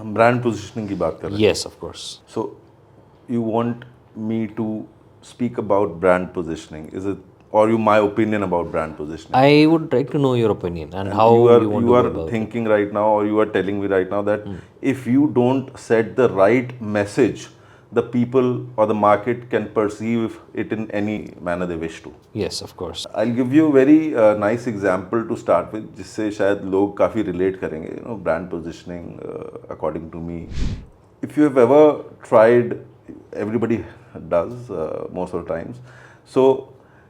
हम brand positioning की बात कर रहे हैं. Yes, of course. So you want me to speak about brand positioning, is it, or you my opinion about brand positioning? I would like to know your opinion and how you are you want you to are go about it. thinking right now, or you are telling me right now that if you don't set the right message, the people or the market can perceive it in any manner they wish to. Yes, of course. I'll give you a very nice example to start with, जिससे शायद लोग काफ़ी relate करेंगे. Brand positioning, according to me, if you have ever tried, everybody does most of the times. So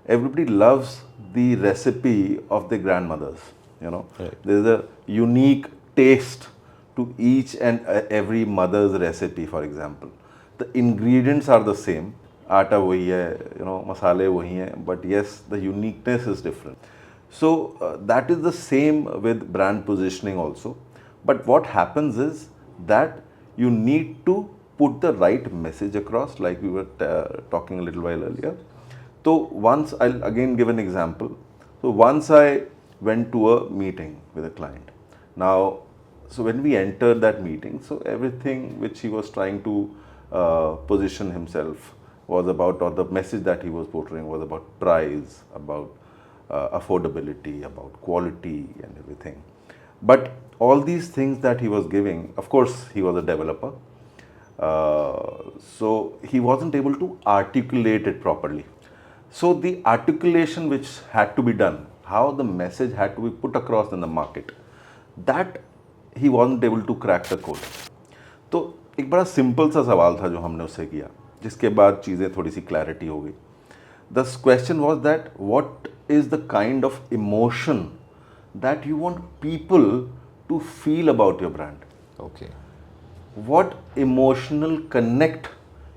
everybody loves the recipe of their grandmothers. Right. There's a unique taste to each and every mother's recipe. For example, the ingredients are the same, आटा वही है, मसाले वही हैं, but yes, the uniqueness is different. So that is the same with brand positioning also. But what happens is that you need to put the right message across, like we were talking a little while earlier. So once, I'll again give an example. So once I went to a meeting with a client. Now, so when we entered that meeting, so everything which he was trying to position himself was about, or the message that he was portraying was about price, about affordability, about quality and everything. But all these things that he was giving, of course, he was a developer. So he wasn't able to articulate it properly. So the articulation which had to be done, how the message had to be put across in the market, that he wasn't able to crack the code. तो एक बड़ा simple सा सवाल था जो हमने उससे किया, जिसके बाद चीज़ें थोड़ी सी क्लैरिटी हो गई. The question was that what is the kind of emotion that you want people to feel about your brand? Okay. What emotional connect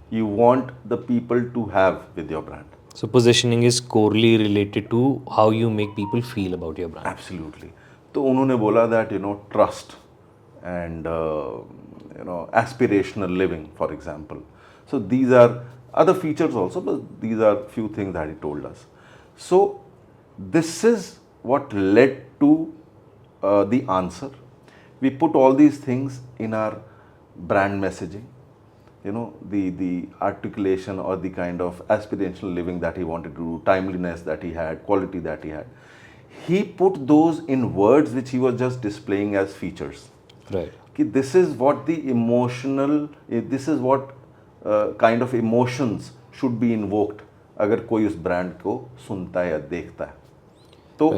you want the people to have with your brand? So positioning is corely related to how you make people feel about your brand. Absolutely. तो उन्होंने बोला that trust and aspirational living, for example. So these are other features also, but these are few things that he told us. So this is what led to the answer. We put all these things in our brand messaging. The articulation or the kind of aspirational living that he wanted to do, timeliness that he had, quality that he had. He put those in words which he was just displaying as features. Right. This is what the emotional, this is what kind of emotions should be invoked अगर कोई उस brand को सुनता है या देखता है. तो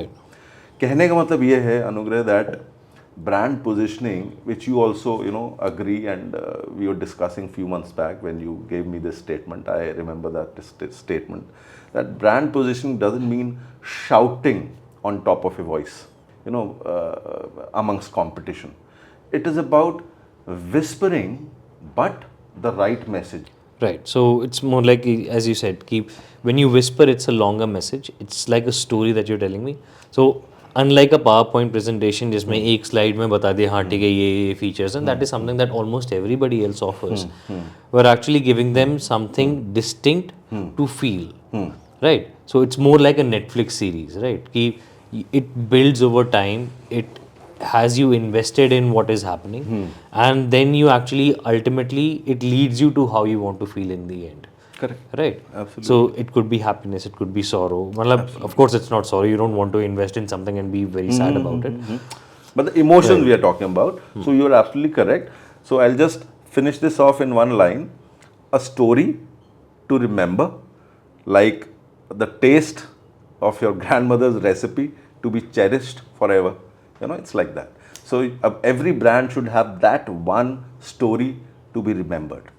कहने का मतलब ये है अनुग्रह that brand positioning, which you also agree, and we were discussing few months back when you gave me this statement. I remember that statement, that brand positioning doesn't mean shouting on top of your voice, amongst competition. It is about whispering, but the right message. Right. So it's more like, as you said, when you whisper, it's a longer message. It's like a story that you're telling me. So unlike a PowerPoint presentation, जिसमें एक slide में बता दे हाँ ठीक है ये features, and that is something that almost everybody else offers. We're actually giving them something distinct to feel. Right. So it's more like a Netflix series, right? It builds over time. It has you invested in what is happening, and then you actually ultimately it leads you to how you want to feel in the end. Correct. Right. Absolutely. So it could be happiness, it could be sorrow. Of course, it's not sorrow. You don't want to invest in something and be very sad about it. But the emotions we are talking about. So you are absolutely correct. So I'll just finish this off in one line. A story to remember, like the taste of your grandmother's recipe to be cherished forever. It's like that. So every brand should have that one story to be remembered.